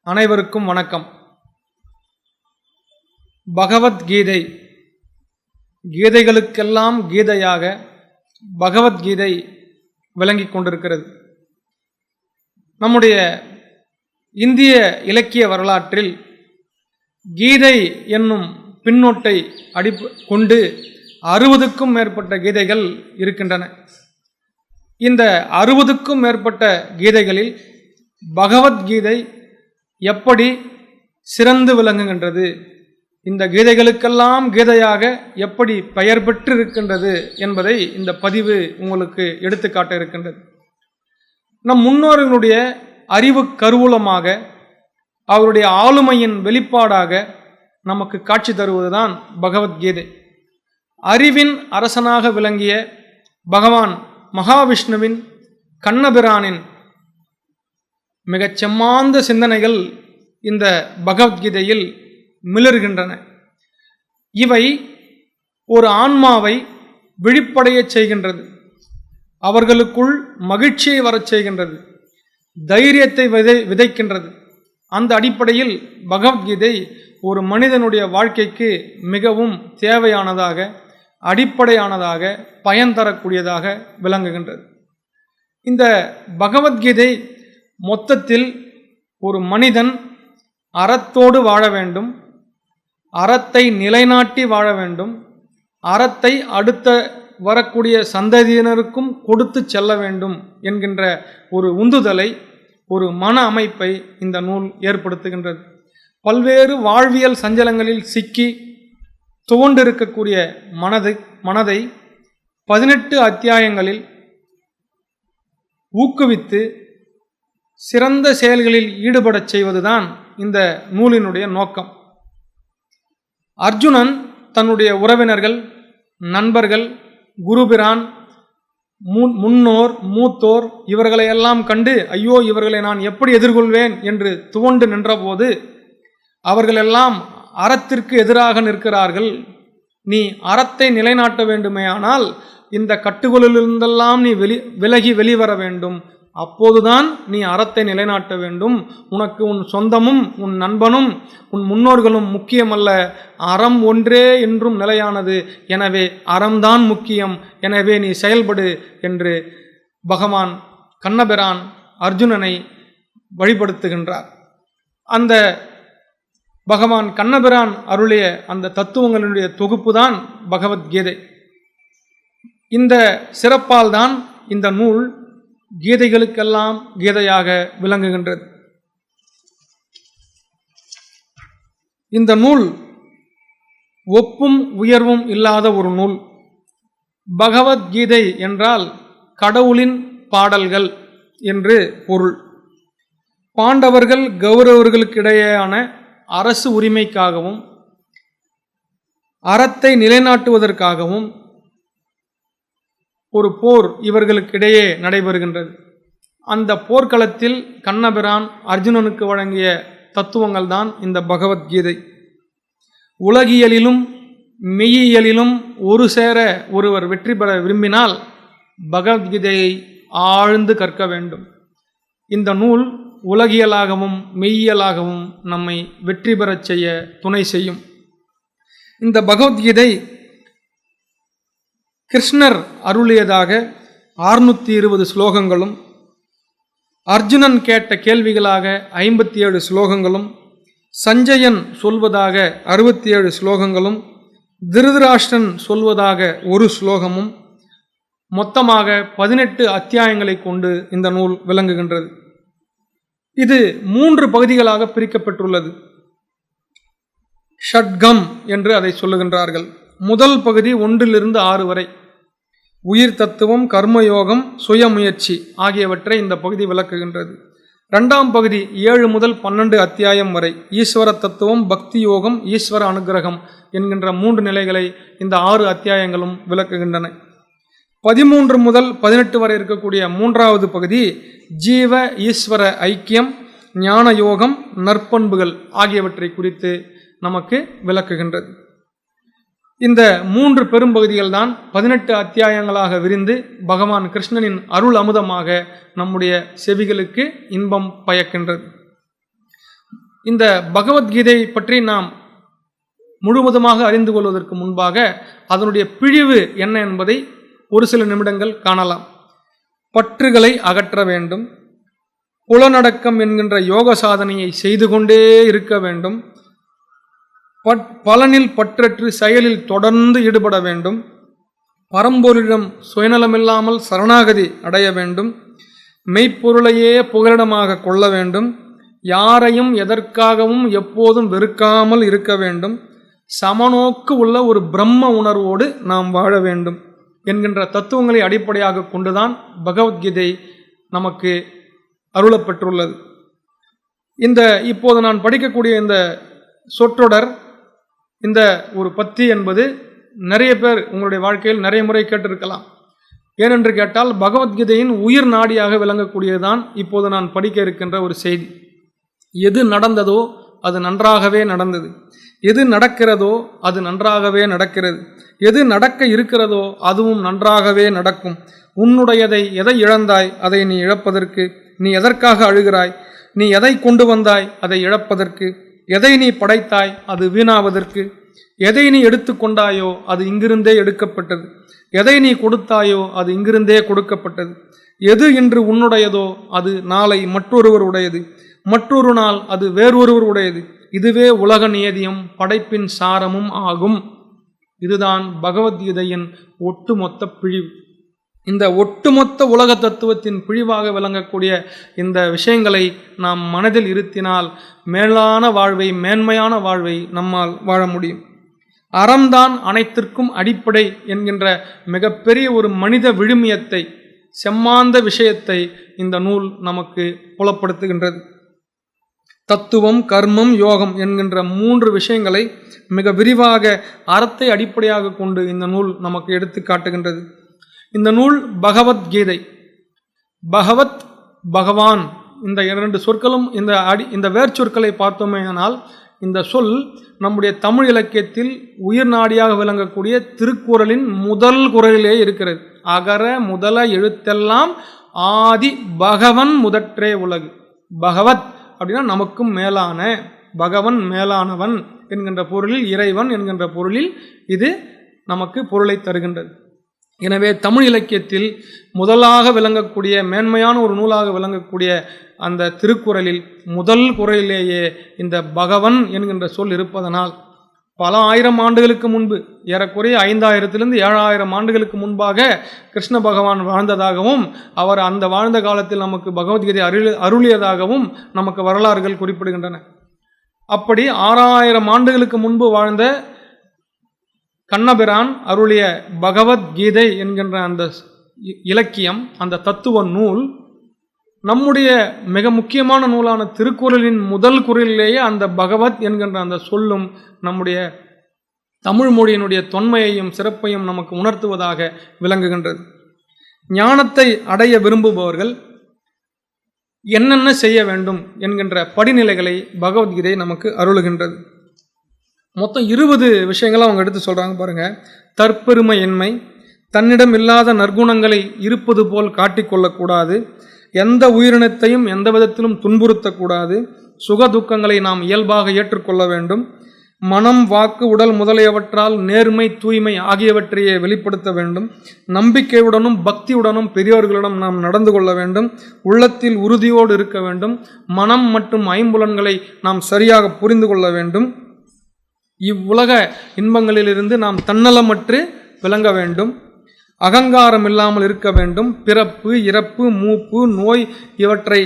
அனைவருக்கும் வணக்கம். பகவத்கீதை, கீதைகளுக்கெல்லாம் கீதையாக பகவத்கீதை விளங்கிக் கொண்டிருக்கிறது. நம்முடைய இந்திய இலக்கிய வரலாற்றில் கீதை என்னும் பின்னோட்டை கொண்டு 60க்கும் மேற்பட்ட கீதைகள் இருக்கின்றன. இந்த 60க்கும் மேற்பட்ட கீதைகளில் பகவத்கீதை எப்படி சிறந்து விளங்குகின்றது, இந்த கீதைகளுக்கெல்லாம் கீதையாக எப்படி பெயர் பெற்று இருக்கின்றது என்பதை இந்த பதிவு உங்களுக்கு எடுத்துக்காட்ட இருக்கின்றது. நம் முன்னோர்களுடைய அறிவு கருவூலமாக, அவருடைய ஆளுமையின் வெளிப்பாடாக நமக்கு காட்சி தருவதுதான் பகவத்கீதை. அறிவின் அரசனாக விளங்கிய பகவான் மகாவிஷ்ணுவின், கண்ணபிரானின் மிகச் செம்மாந்த சிந்தனைகள் இந்த பகவத்கீதையில் மிளர்கின்றன. இவை ஒரு ஆன்மாவை விழிப்படைய செய்கின்றது, அவர்களுக்குள் மகிழ்ச்சியை வரச் செய்கின்றது, தைரியத்தை விதைக்கின்றது. அந்த அடிப்படையில் பகவத்கீதை ஒரு மனிதனுடைய வாழ்க்கைக்கு மிகவும் தேவையானதாக, அடிப்படையானதாக, பயன் தரக்கூடியதாக விளங்குகின்றது. இந்த பகவத்கீதை மொத்தத்தில் ஒரு மனிதன் அறத்தோடு வாழ வேண்டும், அறத்தை நிலைநாட்டி வாழ வேண்டும், அறத்தை அடுத்த வரக்கூடிய சந்ததியினருக்கும் கொடுத்து செல்ல வேண்டும் என்கின்ற ஒரு உந்துதலை, ஒரு மன அமைப்பை இந்த நூல் ஏற்படுத்துகின்றது. பல்வேறு வாழ்வியல் சஞ்சலங்களில் சிக்கி துவண்டிருக்கக்கூடிய மனதை 18 அத்தியாயங்களில் ஊக்குவித்து சிறந்த செயல்களில் ஈடுபடச் செய்வதுதான் இந்த நூலினுடைய நோக்கம். அர்ஜுனன் தன்னுடைய உறவினர்கள், நண்பர்கள், குருபிரான், முன்னோர், மூத்தோர் இவர்களையெல்லாம் கண்டு ஐயோ இவர்களை நான் எப்படி எதிர்கொள்வேன் என்று துவண்டு நின்றபோது அவர்களெல்லாம் அறத்திற்கு எதிராக நிற்கிறார்கள், நீ அறத்தை நிலைநாட்ட வேண்டுமேயானால் இந்த கட்டுகளிலிருந்தெல்லாம் நீ விலகி வெளிவர வேண்டும், அப்போதுதான் நீ அறத்தை நிலைநாட்ட வேண்டும், உனக்கு உன் சொந்தமும் உன் நண்பனும் உன் முன்னோர்களும் முக்கியமல்ல, அறம் ஒன்றே என்றும் நிலையானது, எனவே அறம்தான் முக்கியம், எனவே நீ செயல்படு என்று பகவான் கண்ணபிரான் அர்ஜுனனை வழிபடுத்துகின்றார். அந்த பகவான் கண்ணபிரான் அருளிய அந்த தத்துவங்களுடைய தொகுப்பு தான் பகவத்கீதை. இந்த சிறப்பால் தான் இந்த நூல் கீதைகளுக்கெல்லாம் கீதையாக விளங்குகின்றது. இந்த நூல் ஒப்பும் உயர்வும் இல்லாத ஒரு நூல். பகவத்கீதை என்றால் கடவுளின் பாடல்கள் என்று பொருள். பாண்டவர்கள் கௌரவர்களுக்கிடையேயான அரசு உரிமைக்காகவும் அறத்தை நிலைநாட்டுவதற்காகவும் ஒரு போர் இவர்களுக்கிடையே நடைபெறுகின்றது. அந்த போர்க்களத்தில் கண்ணபிரான் அர்ஜுனனுக்கு வழங்கிய தத்துவங்கள் தான் இந்த பகவத்கீதை. உலகியலிலும் மெய்யியலிலும் ஒரு சேர ஒருவர் வெற்றி பெற விரும்பினால் பகவத்கீதையை ஆழ்ந்து கற்க வேண்டும். இந்த நூல் உலகியலாகவும் மெய்யியலாகவும் நம்மை வெற்றி பெறச் செய்ய துணை செய்யும். இந்த பகவத்கீதை கிருஷ்ணர் அருளியதாக 620 ஸ்லோகங்களும், அர்ஜுனன் கேட்ட கேள்விகளாக 57 ஸ்லோகங்களும், சஞ்சயன் சொல்வதாக 67 ஸ்லோகங்களும், திருதராஷ்டிரன் சொல்வதாக ஒரு ஸ்லோகமும், மொத்தமாக 18 அத்தியாயங்களை கொண்டு இந்த நூல் விளங்குகின்றது. இது 3 பகுதிகளாக பிரிக்கப்பட்டுள்ளது. ஷட்கம் என்று அதை சொல்லுகின்றார்கள். முதல் பகுதி 1 to 6 வரை உயிர் தத்துவம், கர்மயோகம், சுயமுயற்சி ஆகியவற்றை இந்த பகுதி விளக்குகின்றது. 2ஆம் பகுதி 7 முதல் 12 அத்தியாயம் வரை ஈஸ்வர தத்துவம், பக்தி யோகம், ஈஸ்வர அனுகிரகம் என்கின்ற 3 நிலைகளை இந்த 6 அத்தியாயங்களும் விளக்குகின்றன. 13 முதல் 18 வரை இருக்கக்கூடிய 3ஆவது பகுதி ஜீவ ஈஸ்வர ஐக்கியம், ஞான யோகம், நற்பண்புகள் ஆகியவற்றை குறித்து நமக்கு விளக்குகின்றது. இந்த 3 பெரும்பகுதிகள் தான் 18 அத்தியாயங்களாக விரிந்து பகவான் கிருஷ்ணனின் அருள் அமுதமாக நம்முடைய செவிகளுக்கு இன்பம் பயக்கின்றது. இந்த பகவத்கீதை பற்றி நாம் முழுவதுமாக அறிந்து கொள்வதற்கு முன்பாக அதனுடைய பிழிவு என்ன என்பதை ஒரு சில நிமிடங்கள் காணலாம். பற்றுகளை அகற்ற வேண்டும், புலனடக்கம் என்கின்ற யோக சாதனையை செய்து கொண்டே இருக்க வேண்டும், பலனில் பற்றற்று செயலில் தொடர்ந்து ஈடுபட வேண்டும், பரம்பொருளிடம் சுயநலமில்லாமல் சரணாகதி அடைய வேண்டும், மெய்ப்பொருளையே புகலிடமாக கொள்ள வேண்டும், யாரையும் எதற்காகவும் எப்போதும் வெறுக்காமல் இருக்க வேண்டும், சமநோக்கு உள்ள ஒரு பிரம்ம உணர்வோடு நாம் வாழ வேண்டும் என்கின்ற தத்துவங்களை அடிப்படையாக கொண்டுதான் பகவத்கீதை நமக்கு அருளப்பெற்றுள்ளது. இப்போது நான் படிக்கக்கூடிய இந்த சொற்றொடர், இந்த ஒரு பத்தி என்பது நிறைய பேர் உங்களுடைய வாழ்க்கையில் நிறைய முறை கேட்டிருக்கலாம். ஏனென்று கேட்டால் பகவத்கீதையின் உயிர் நாடியாக விளங்கக்கூடியதுதான் இப்போது நான் படிக்க இருக்கின்ற ஒரு செய்தி. எது நடந்ததோ அது நன்றாகவே நடந்தது, எது நடக்கிறதோ அது நன்றாகவே நடக்கிறது, எது நடக்க இருக்கிறதோ அதுவும் நன்றாகவே நடக்கும். உன்னுடையதை எதை இழந்தாய் அதை நீ இழப்பதற்கு, நீ எதற்காக அழுகிறாய், நீ எதை கொண்டு வந்தாய் அதை இழப்பதற்கு, எதை நீ படைத்தாய் அது வீணாவதற்கு, எதை நீ எடுத்து கொண்டாயோ அது இங்கிருந்தே எடுக்கப்பட்டது, எதை நீ கொடுத்தாயோ அது இங்கிருந்தே கொடுக்கப்பட்டது, எது இன்று உன்னுடையதோ அது நாளை மற்றொருவர் உடையது, மற்றொரு நாள் அது வேறொருவர் உடையது. இதுவே உலக நியதியும் படைப்பின் சாரமும் ஆகும். இதுதான் பகவத்கீதையின் ஒட்டுமொத்த பிழிவு. இந்த ஒட்டுமொத்த உலக தத்துவத்தின் பிழிவாக விளங்கக்கூடிய இந்த விஷயங்களை நாம் மனதில் இருத்தினால் மேலான வாழ்வை, மேன்மையான வாழ்வை நம்மால் வாழ முடியும். அறம்தான் அனைத்திற்கும் அடிப்படை என்கின்ற மிகப்பெரிய ஒரு மனித விழுமியத்தை, செம்மாந்த விஷயத்தை இந்த நூல் நமக்கு புலப்படுத்துகின்றது. தத்துவம், கர்மம், யோகம் என்கின்ற 3 விஷயங்களை மிக விரிவாக அறத்தை அடிப்படையாக கொண்டு இந்த நூல் நமக்கு எடுத்து காட்டுகின்றது. இந்த நூல் பகவத்கீதை, பகவத், பகவான், இந்த 2 சொற்களும் இந்த வேர்ச்சொற்களை பார்த்தோமேயானால் இந்த சொல் நம்முடைய தமிழ் இலக்கியத்தில் உயிர் நாடியாக விளங்கக்கூடிய திருக்குறளின் முதல் குறளிலே இருக்கிறது. அகர முதல எழுத்தெல்லாம் ஆதி பகவன் முதற்றே உலகு. பகவத் அப்படின்னா நமக்கும் மேலான, பகவன் மேலானவன் என்கின்ற பொருளில், இறைவன் என்கின்ற பொருளில் இது நமக்கு பொருளை தருகின்றது. எனவே தமிழ் இலக்கியத்தில் முதலாக விளங்கக்கூடிய மேன்மையான ஒரு நூலாக விளங்கக்கூடிய அந்த திருக்குறளில் முதல் குறளிலேயே இந்த பகவன் என்கின்ற சொல் இருப்பதனால் பல ஆயிரம் ஆண்டுகளுக்கு முன்பு, ஏறக்குறைய 5000 7000 ஆண்டுகளுக்கு முன்பாக கிருஷ்ண பகவான் வாழ்ந்ததாகவும் அவர் அந்த வாழ்ந்த காலத்தில் நமக்கு பகவத்கீதை அருளியதாகவும் நமக்கு வரலாறுகள் குறிப்பிடுகின்றன. அப்படி 6000 ஆண்டுகளுக்கு முன்பு வாழ்ந்த கண்ணபிரான் அருளிய பகவத்கீதை என்கின்ற அந்த இலக்கியம், அந்த தத்துவ நூல் நம்முடைய மிக முக்கியமான நூலான திருக்குறளின் முதல் குறளிலேயே அந்த பகவத் என்கின்ற அந்த சொல்லும் நம்முடைய தமிழ் மொழியினுடைய தொன்மையையும் சிறப்பையும் நமக்கு உணர்த்துவதாக விளங்குகின்றது. ஞானத்தை அடைய விரும்புபவர்கள் என்னென்ன செய்ய வேண்டும் என்கின்ற படிநிலைகளை பகவத்கீதை நமக்கு அருளுகின்றது. மொத்தம் 20 விஷயங்களை அவங்க எடுத்து சொல்கிறாங்க பாருங்க. தற்பெருமையின்மை, தன்னிடம் இல்லாத நற்குணங்களை இருப்பது போல் காட்டிக்கொள்ளக்கூடாது, எந்த உயிரினத்தையும் எந்த விதத்திலும் துன்புறுத்தக்கூடாது, சுக துக்கங்களை நாம் இயல்பாக ஏற்றுக்கொள்ள வேண்டும், மனம், வாக்கு, உடல் முதலியவற்றால் நேர்மை, தூய்மை ஆகியவற்றையே வெளிப்படுத்த வேண்டும், நம்பிக்கையுடனும் பக்தியுடனும் பெரியோர்களிடம் நாம் நடந்து கொள்ள வேண்டும், உள்ளத்தில் உறுதியோடு இருக்க வேண்டும், மனம் மற்றும் ஐம்புலன்களை நாம் சரியாக புரிந்து கொள்ள வேண்டும், இவ்வுலக இன்பங்களிலிருந்து நாம் தன்னலமற்று விளங்க வேண்டும், அகங்காரம் இல்லாமல் இருக்க வேண்டும், பிறப்பு, இறப்பு, மூப்பு, நோய் இவற்றை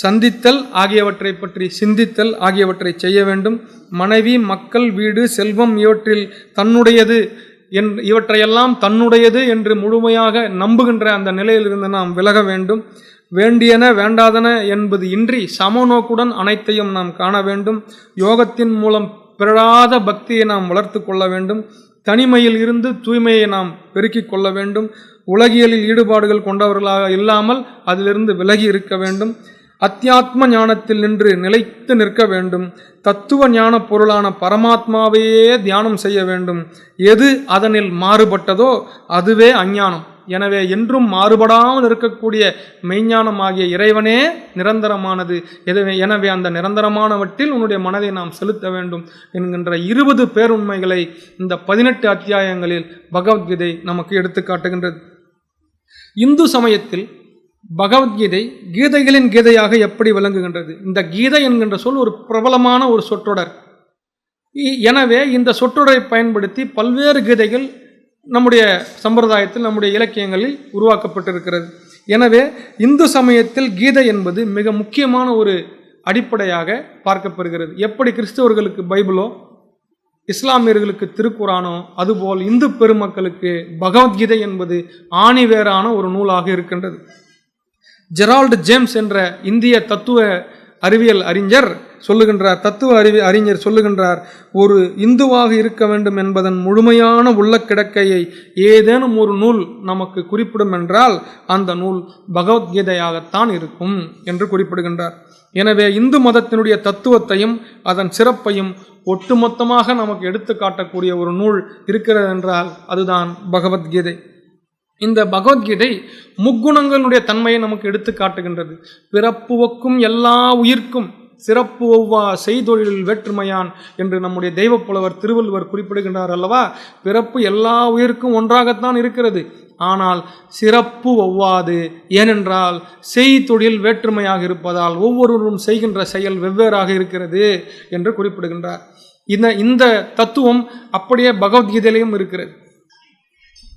சந்தித்தல் ஆகியவற்றை பற்றி சிந்தித்தல் ஆகியவற்றை செய்ய வேண்டும், மனைவி, மக்கள், வீடு, செல்வம் இவற்றில் தன்னுடையது இவற்றையெல்லாம் தன்னுடையது என்று முழுமையாக நம்புகின்ற அந்த நிலையிலிருந்து நாம் விலக வேண்டும், வேண்டியன வேண்டாதன என்பது இன்றி சமநோக்குடன் அனைத்தையும் நாம் காண வேண்டும், யோகத்தின் மூலம் பிறழாத பக்தியை நாம் வளர்த்து கொள்ள வேண்டும், தனிமையில் இருந்து தூய்மையை நாம் பெருக்கிக் கொள்ள வேண்டும், உலகியலில் ஈடுபாடுகள் கொண்டவர்களாக இல்லாமல் அதிலிருந்து விலகி இருக்க வேண்டும், அத்தியாத்ம ஞானத்தில் நின்று நிலைத்து நிற்க வேண்டும், தத்துவ ஞான பொருளான பரமாத்மாவையே தியானம் செய்ய வேண்டும், எது அதனில் மாறுபட்டதோ அதுவே அஞ்ஞானம். எனவே என்றும் மாறுபடாமல் இருக்கக்கூடிய மெய்ஞானமாகிய இறைவனே நிரந்தரமானது. எனவே அந்த நிரந்தரமானவற்றில் உன்னுடைய மனதை நாம் செலுத்த வேண்டும் என்கின்ற 20 பேருண்மைகளை இந்த 18 அத்தியாயங்களில் பகவத்கீதை நமக்கு எடுத்து காட்டுகின்றது. இந்து சமயத்தில் பகவத்கீதை கீதைகளின் கீதையாக எப்படி விளங்குகின்றது? இந்த கீதை என்கின்ற சொல் ஒரு பிரபலமான ஒரு சொற்றொடர். எனவே இந்த சொற்றொடரை பயன்படுத்தி பல்வேறு கீதைகள் நம்முடைய சம்பிரதாயத்தில், நம்முடைய இலக்கியங்களில் உருவாக்கப்பட்டிருக்கிறது. எனவே இந்து சமயத்தில் கீதை என்பது மிக முக்கியமான ஒரு அடிப்படையாக பார்க்கப்படுகிறது. எப்படி கிறிஸ்தவர்களுக்கு பைபிளோ, இஸ்லாமியர்களுக்கு திருக்குரானோ, அதுபோல் இந்து பெருமக்களுக்கு பகவத்கீதை என்பது ஆணிவேரான ஒரு நூலாக இருக்கின்றது. ஜெரால்டு ஜேம்ஸ் என்ற இந்திய தத்துவ அறிவியல் அறிஞர் சொல்லுகின்றார், ஒரு இந்துவாக இருக்க வேண்டும் என்பதன் முழுமையான உள்ள கிடக்கையை ஏதேனும் ஒரு நூல் நமக்கு குறிப்பிடும் என்றால் அந்த நூல் பகவத்கீதையாகத்தான் இருக்கும் என்று குறிப்பிடுகின்றார். எனவே இந்து மதத்தினுடைய தத்துவத்தையும் அதன் சிறப்பையும் ஒட்டுமொத்தமாக நமக்கு எடுத்து காட்டக்கூடிய ஒரு நூல் இருக்கிறது என்றால் அதுதான் பகவத்கீதை. இந்த பகவத்கீதை முக்குணங்களுடைய தன்மையை நமக்கு எடுத்து காட்டுகின்றது. பிறப்பு ஒக்கும் எல்லா உயிர்க்கும் சிறப்பு ஒவ்வா செய்தொழில் வேற்றுமையான் என்று நம்முடைய தெய்வ புலவர் திருவள்ளுவர் குறிப்பிடுகின்றார் அல்லவா. பிறப்பு எல்லா உயிருக்கும் ஒன்றாகத்தான் இருக்கிறது, ஆனால் சிறப்பு ஒவ்வாது. ஏனென்றால் செய்தொழில் வேற்றுமையாக இருப்பதால் ஒவ்வொருவரும் செய்கின்ற செயல் வெவ்வேறாக இருக்கிறது என்று குறிப்பிடுகின்றார். இந்த தத்துவம் அப்படியே பகவத்கீதையிலையும் இருக்கிறது.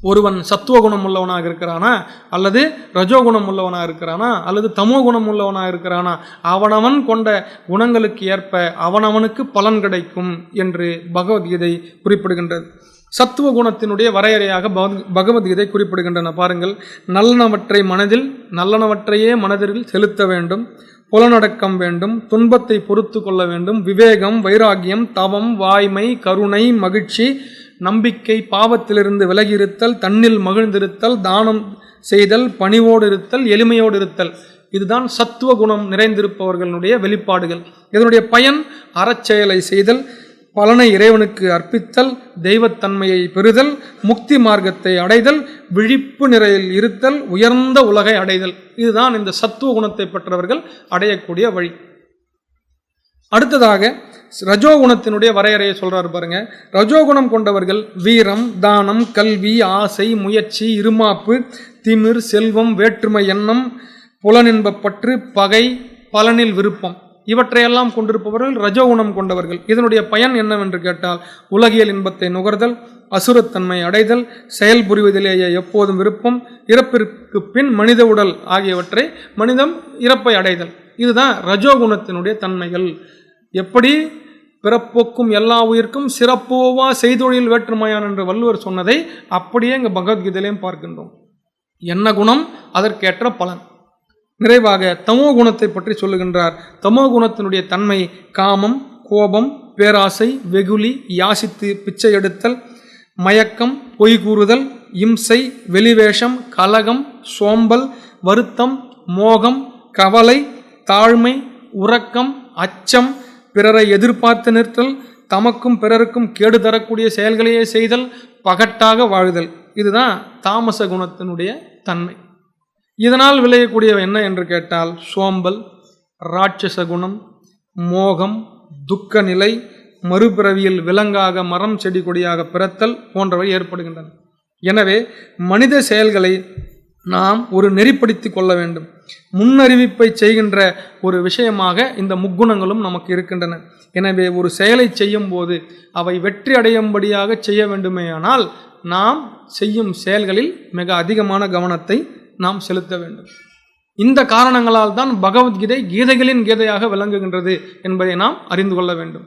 ஒருவன் சத்துவகுணம் உள்ளவனாக இருக்கிறானா, அல்லது ரஜோகுணம் உள்ளவனாக இருக்கிறானா, அல்லது தமோ குணம் உள்ளவனாக இருக்கிறானா, அவனவன் கொண்ட குணங்களுக்கு ஏற்ப அவனவனுக்கு பலன் கிடைக்கும் என்று பகவத்கீதை குறிப்பிடுகின்றது. சத்துவ குணத்தினுடைய வரையறையாக பகவத்கீதை குறிப்பிடுகின்றன. பாருங்கள், நல்லனவற்றையே மனதில் செலுத்த வேண்டும், புலனடக்கம் வேண்டும், துன்பத்தை பொறுத்து கொள்ள வேண்டும், விவேகம், வைராகியம், தவம், வாய்மை, கருணை, மகிழ்ச்சி, நம்பிக்கை, பாவத்திலிருந்து விலகியிருத்தல், தன்னில் மகிழ்ந்திருத்தல், தானம் செய்தல், பணிவோடு இருத்தல், எளிமையோடு இருத்தல். இதுதான் சத்துவ குணம் நிறைந்திருப்பவர்களுடைய வெளிப்பாடுகள். இதனுடைய பயன் அறச்செயலை செய்தல், பலனை இறைவனுக்கு அர்ப்பித்தல், தெய்வத்தன்மையை பெறுதல், முக்தி மார்க்கத்தை அடைதல், விழிப்பு நிலையில் இருத்தல், உயர்ந்த உலகை அடைதல். இதுதான் இந்த சத்துவ குணத்தை பெற்றவர்கள் அடையக்கூடிய வழி. அடுத்ததாக ரஜோகுணத்தினுடைய வரையறையை சொல்றாரு பாருங்க. ரஜோகுணம் கொண்டவர்கள் வீரம், தானம், கல்வி, ஆசை, முயற்சி, இருமாப்பு, திமிர், செல்வம், வேற்றுமை எண்ணம், புலனின்பப்பற்று, பகை, பலனில் விருப்பம் இவற்றையெல்லாம் கொண்டிருப்பவர்கள் ரஜோகுணம் கொண்டவர்கள். இதனுடைய பயன் என்னவென்று கேட்டால் உலகியல் இன்பத்தை நுகர்தல், அசுரத்தன்மை அடைதல், செயல் புரிவதிலேயே எப்போதும் விருப்பம், இறப்பிற்கு பின் மனித உடல் ஆகியவற்றை மனிதம் இறப்பை அடைதல். இதுதான் ரஜோகுணத்தினுடைய தன்மைகள். எப்படி பிறப்போக்கும் எல்லா உயிர்க்கும் சிறப்போவா செய்தொழில் வேற்றுமையான் என்று வள்ளுவர் சொன்னதை அப்படியே இங்கே பகவத்கீதையிலையும் பார்க்கின்றோம். என்ன குணம் அதற்கேற்ற பலன். நிறைவாக தமோ குணத்தை பற்றி சொல்லுகின்றார். தமோ குணத்தினுடைய தன்மை காமம், கோபம், பேராசை, வெகுளி, யாசித்து பிச்சை எடுத்தல், மயக்கம், பொய் கூறுதல், இம்சை, வெளிவேஷம், கலகம், சோம்பல், வருத்தம், மோகம், கவலை, தாழ்மை, உறக்கம், அச்சம், பிறரை எதிர்பார்த்து நிறுத்தல், தமக்கும் பிறருக்கும் கேடு தரக்கூடிய செயல்களையே செய்தல், பகட்டாக வாழுதல். இதுதான் தாமச குணத்தினுடைய தன்மை. இதனால் விளையக்கூடிய என்ன என்று கேட்டால் சோம்பல், ராட்சச குணம், மோகம், துக்க நிலை, மறுபிறவியில் விலங்காக, மரம், செடி, கொடியாக பிறத்தல் போன்றவை ஏற்படுகின்றன. எனவே மனித செயல்களை நாம் ஒரு நெறிப்படுத்தி கொள்ள வேண்டும். முன்னறிவிப்பை செய்கின்ற ஒரு விஷயமாக இந்த முக்குணங்களும் நமக்கு இருக்கின்றன. எனவே ஒரு செயலை செய்யும் போது அவை வெற்றி அடையும்படியாக செய்ய வேண்டுமேயானால் நாம் செய்யும் செயல்களில் மிக அதிகமான கவனத்தை நாம் செலுத்த வேண்டும். இந்த காரணங்களால் தான் பகவத்கீதை கீதைகளின் கீதையாக விளங்குகின்றது என்பதை நாம் அறிந்து கொள்ள வேண்டும்.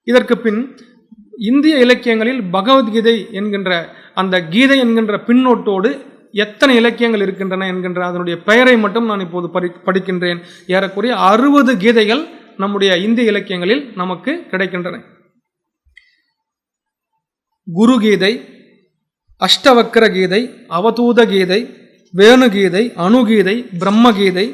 இதற்கு பின் இந்திய இலக்கியங்களில் பகவத்கீதை என்கின்ற அந்த கீதை என்கின்ற பின்னோட்டோடு எத்தனை இலக்கியங்கள் இருக்கின்றன என்கின்ற அதனுடைய பெயரை மட்டும் நான் இப்போது படிக்கின்றேன். ஏறக்குறைய 60 கீதைகள் நம்முடைய இந்திய இலக்கியங்களில் நமக்கு கிடைக்கின்றன. குரு கீதை, அஷ்டவக்கர கீதை, அவதூத கீதை, வேணுகீதை, அணுகீதை, பிரம்மகீதை,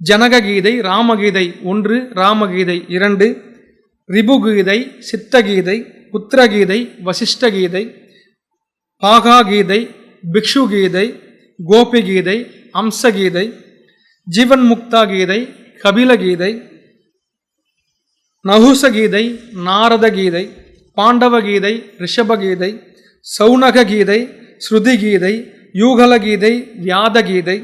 ஜனககீதை, ராமகீதை 1, ராமகீதை 2, ரிபுகீதை, சித்தகீதை, புத்திரகீதை, வசிஷ்டகீதை, பாகா கீதை, பிக்ஷு கீதை, கோபி கீதை, அம்ச கீதை, ஜீவன் முக்தா கீதை, கபில கீதை, நகுச கீதை, நாரத கீதை, பாண்டவ கீதை, ரிஷப கீதை, சௌனக கீதை, ஸ்ருதி கீதை, யூகல கீதை, வியாத கீதை,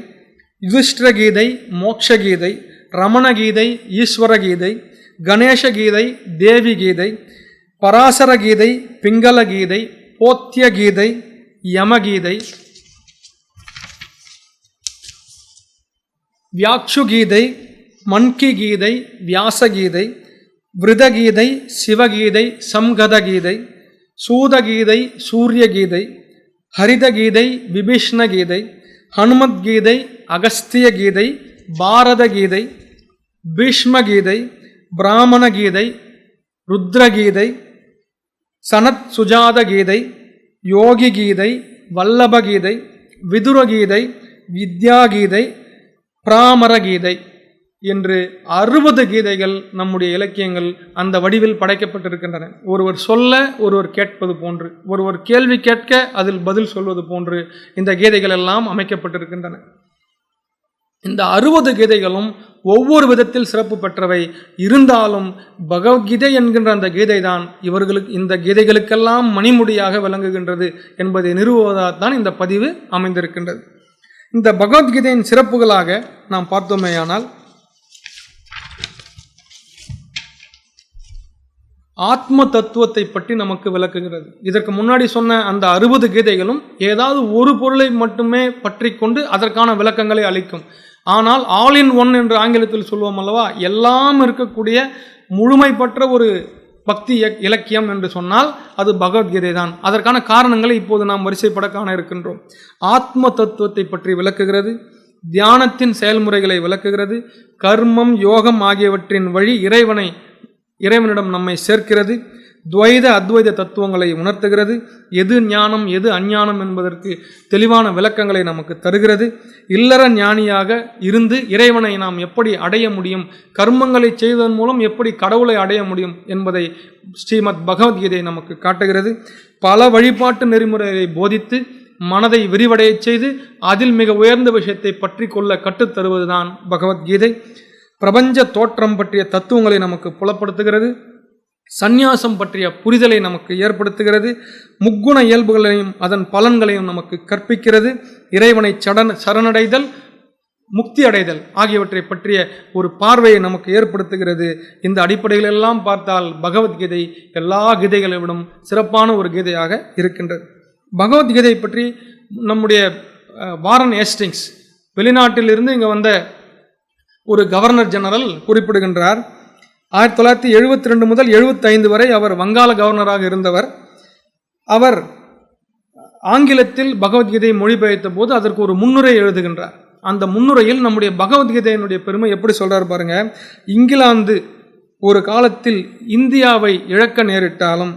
யுதிஷ்டிர கீதை, மோக்ஷ கீதை, ரமண கீதை, ஈஸ்வர கீதை, கணேச கீதை, தேவி கீதை, பராசர கீதை, பிங்கள கீதை, போத்திய கீதை, யமகீதை, வியாக்ஷு கீதை, மன்கி கீதை, வியாச கீதை, விருதகீதை, சிவகீதை, சம்கத கீதை, சூதகீதை, சூரிய கீதை, ஹரித கீதை, விபீஷ்ண கீதை, ஹனுமத் கீதை, அகஸ்திய கீதை, பாரத கீதை, பீஷ்ம கீதை, பிராமண கீதை, ருத்ர கீதை, சனத் சுஜாத கீதை, யோகி கீதை, வல்லப கீதை, விதுர கீதை, வித்யா கீதை, பிராமர கீதை என்று 60 கீதைகள் நம்முடைய இலக்கியங்கள் அந்த வடிவில் படைக்கப்பட்டிருக்கின்றன. ஒருவர் சொல்ல ஒருவர் கேட்பது போன்று, ஒருவர் கேள்வி கேட்க அதில் பதில் சொல்வது போன்று இந்த கீதைகள் எல்லாம் அமைக்கப்பட்டிருக்கின்றன. இந்த 60 கீதைகளும் ஒவ்வொரு விதத்தில் சிறப்பு பெற்றவை. இருந்தாலும் பகவத்கீதை என்கின்ற அந்த கீதை தான் இவர்களுக்கு, இந்த கீதைகளுக்கெல்லாம் மணிமுடியாக விளங்குகின்றது என்பதை நிறுவுவதால்தான் இந்த பதிவு அமைந்திருக்கின்றது. இந்த பகவத்கீதையின் சிறப்புகளாக நாம் பார்த்தோமேயானால், ஆத்ம தத்துவத்தை பற்றி நமக்கு விளக்குகிறது. இதற்கு முன்னாடி சொன்ன அந்த 60 கீதைகளும் ஏதாவது ஒரு பொருளை மட்டுமே பற்றி கொண்டு அதற்கான விளக்கங்களை அளிக்கும். ஆனால் ஆல் இன் ஒன் என்று ஆங்கிலத்தில் சொல்லுவோம் அல்லவா, எல்லாம் இருக்கக்கூடிய முழுமை பெற்ற ஒரு பக்தி இலக்கியம் என்று சொன்னால் அது பகவத்கீதை தான். அதற்கான காரணங்களை இப்போது நாம் வரிசைப்பட காண இருக்கின்றோம். ஆத்ம தத்துவத்தை பற்றி விளக்குகிறது, தியானத்தின் செயல்முறைகளை விளக்குகிறது, கர்மம் யோகம் ஆகியவற்றின் வழி இறைவனிடம் நம்மை சேர்க்கிறது, துவைத அத்வைத தத்துவங்களை உணர்த்துகிறது, எது ஞானம் எது அஞ்ஞானம் என்பதற்கு தெளிவான விளக்கங்களை நமக்கு தருகிறது, இல்லற ஞானியாக இருந்து இறைவனை நாம் எப்படி அடைய முடியும், கர்மங்களை செய்வதன் மூலம் எப்படி கடவுளை அடைய முடியும் என்பதை ஸ்ரீமத் பகவத்கீதை நமக்கு காட்டுகிறது. பல வழிபாட்டு நெறிமுறைகளை போதித்து மனதை விரிவடைய செய்து அதில் மிக உயர்ந்த விஷயத்தை பற்றி கொள்ள கற்றுத்தருவதுதான் பகவத்கீதை. பிரபஞ்ச தோற்றம் பற்றிய தத்துவங்களை நமக்கு புலப்படுத்துகிறது, சந்நியாசம் பற்றிய புரிதலை நமக்கு ஏற்படுத்துகிறது, முக்குண இயல்புகளையும் அதன் பலன்களையும் நமக்கு கற்பிக்கிறது, இறைவனை சரணடைதல், முக்தி அடைதல் ஆகியவற்றை பற்றிய ஒரு பார்வையை நமக்கு ஏற்படுத்துகிறது. இந்த அடிப்படையில் எல்லாம் பார்த்தால் பகவத்கீதை எல்லா கீதைகளை விடும் சிறப்பான ஒரு கீதையாக இருக்கின்றது. பகவத்கீதை பற்றி நம்முடைய வாரன் ஹேஸ்டிங்ஸ், வெளிநாட்டிலிருந்து இங்கே வந்த ஒரு கவர்னர் ஜெனரல் குறிப்பிடுகின்றார். 1972 முதல் 75 வரை அவர் வங்காள கவர்னராக இருந்தவர். அவர் ஆங்கிலத்தில் பகவத்கீதையை மொழிபெயர்த்த போது அதற்கு ஒரு முன்னுரை எழுதுகின்றார். அந்த முன்னுரையில் நம்முடைய பகவத்கீதையினுடைய பெருமை எப்படி சொல்றார் பாருங்க. இங்கிலாந்து ஒரு காலத்தில் இந்தியாவை இழக்க நேரிட்டாலும்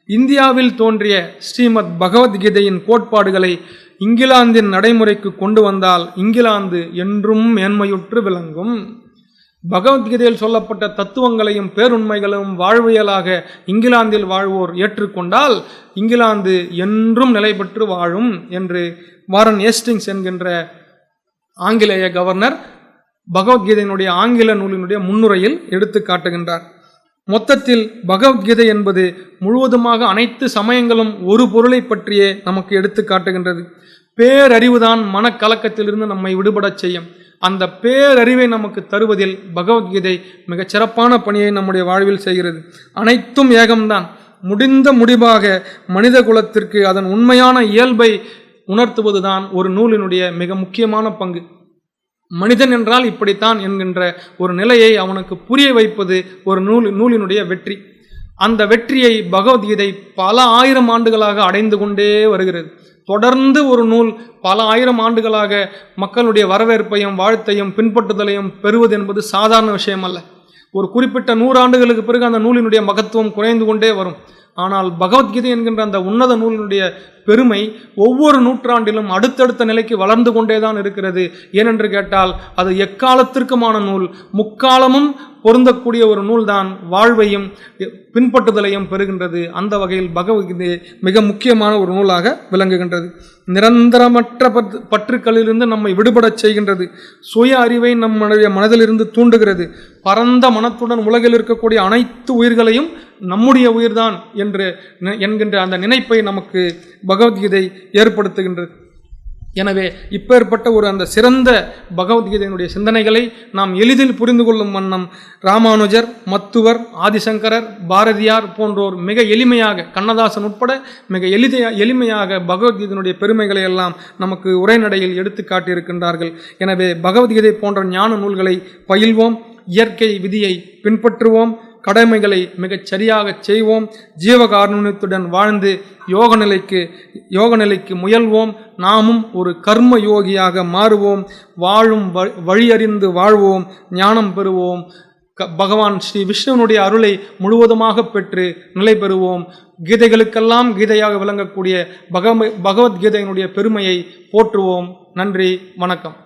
இந்தியாவில் தோன்றிய ஸ்ரீமத் பகவத்கீதையின் கோட்பாடுகளை இங்கிலாந்தின் நடைமுறைக்கு கொண்டு வந்தால் இங்கிலாந்து என்றும் மேன்மையுற்று விளங்கும். பகவத்கீதையில் சொல்லப்பட்ட தத்துவங்களையும் பேருண்மைகளும் வாழ்வியலாக இங்கிலாந்தில் வாழ்வோர் ஏற்றுக்கொண்டால் இங்கிலாந்து என்றும் நிலை பெற்று வாழும் என்று வாரன் ஹேஸ்டிங்ஸ் என்கின்ற ஆங்கிலேய கவர்னர் பகவத்கீதையினுடைய ஆங்கில நூலினுடைய முன்னுரையில் எடுத்து காட்டுகின்றார். மொத்தத்தில் பகவத்கீதை என்பது முழுவதுமாக அனைத்து சமயங்களும் ஒரு பொருளை பற்றியே நமக்கு எடுத்து காட்டுகின்றது. பேரறிவுதான் மனக்கலக்கத்திலிருந்து நம்மை விடுபடச் செய்யும். அந்த பேரறிவை நமக்கு தருவதில் பகவத்கீதை மிகச் சிறப்பான பணியை நம்முடைய வாழ்வில் செய்கிறது. அனைத்தும் ஏகம்தான். முடிந்த முடிவாக மனித குலத்திற்கு அதன் உண்மையான இயல்பை உணர்த்துவதுதான் ஒரு நூலினுடைய மிக முக்கியமான பங்கு. மனிதன் என்றால் இப்படித்தான் என்கின்ற ஒரு நிலையை அவனுக்கு புரிய வைப்பது ஒரு நூலினுடைய வெற்றி. அந்த வெற்றியை பகவத்கீதை பல ஆயிரம் ஆண்டுகளாக அடைந்து கொண்டே வருகிறது. தொடர்ந்து ஒரு நூல் பல ஆயிரம் ஆண்டுகளாக மக்களுடைய வரவேற்பையும் வாழ்த்தையும் பின்பற்றுதலையும் பெறுவது என்பது சாதாரண விஷயம் அல்ல. ஒரு குறிப்பிட்ட 100 ஆண்டுகளுக்கு பிறகு அந்த நூலினுடைய மகத்துவம் குறைந்து கொண்டே வரும். ஆனால் பகவத்கீதை என்கின்ற அந்த உன்னத நூலினுடைய பெருமை ஒவ்வொரு நூற்றாண்டிலும் அடுத்தடுத்த நிலைக்கு வளர்ந்து கொண்டே தான் இருக்கிறது. ஏனென்று கேட்டால் அது எக்காலத்திற்குமான நூல், முக்காலமும் பொருந்தக்கூடிய ஒரு நூல்தான் வாழ்வையும் பின்பற்றுதலையும் பெறுகின்றது. அந்த வகையில் பகவத்கீதை மிக முக்கியமான ஒரு நூலாக விளங்குகின்றது. நிரந்தரமற்ற பற்றுக்களிலிருந்து நம்மை விடுபடச் செய்கின்றது. சுய அறிவை நம்முடைய மனதிலிருந்து தூண்டுகிறது. பரந்த மனத்துடன் உலகில் இருக்கக்கூடிய அனைத்து உயிர்களையும் நம்முடைய உயிர்தான் என்கின்ற அந்த நினைப்பை நமக்கு பகவத்கீதை ஏற்படுத்துகின்றது. எனவே இப்பேற்பட்ட ஒரு அந்த சிறந்த பகவத்கீதையினுடைய சிந்தனைகளை நாம் எளிதில் புரிந்து கொள்ளும் வண்ணம் ராமானுஜர், மத்துவர், ஆதிசங்கரர், பாரதியார் போன்றோர் மிக எளிமையாக, கண்ணதாசன் உட்பட மிக எளிமையாக பகவத்கீதையினுடைய பெருமைகளை எல்லாம் நமக்கு உரைநடையில் எடுத்து காட்டியிருக்கின்றார்கள். எனவே பகவத்கீதை போன்ற ஞான நூல்களை பயில்வோம், இயற்கை விதியை பின்பற்றுவோம், கடமைகளை மிகச் சரியாக செய்வோம், ஜீவகாருண்யத்துடன் வாழ்ந்து யோக நிலைக்கு முயல்வோம். நாமும் ஒரு கர்ம யோகியாக மாறுவோம். வாழும் வழியறிந்து வாழ்வோம், ஞானம் பெறுவோம். பகவான் ஸ்ரீ விஷ்ணுவனுடைய அருளை முழுவதுமாக பெற்று நிலை பெறுவோம். கீதைகளுக்கெல்லாம் கீதையாக விளங்கக்கூடிய பகவத்கீதையினுடைய பெருமையை போற்றுவோம். நன்றி, வணக்கம்.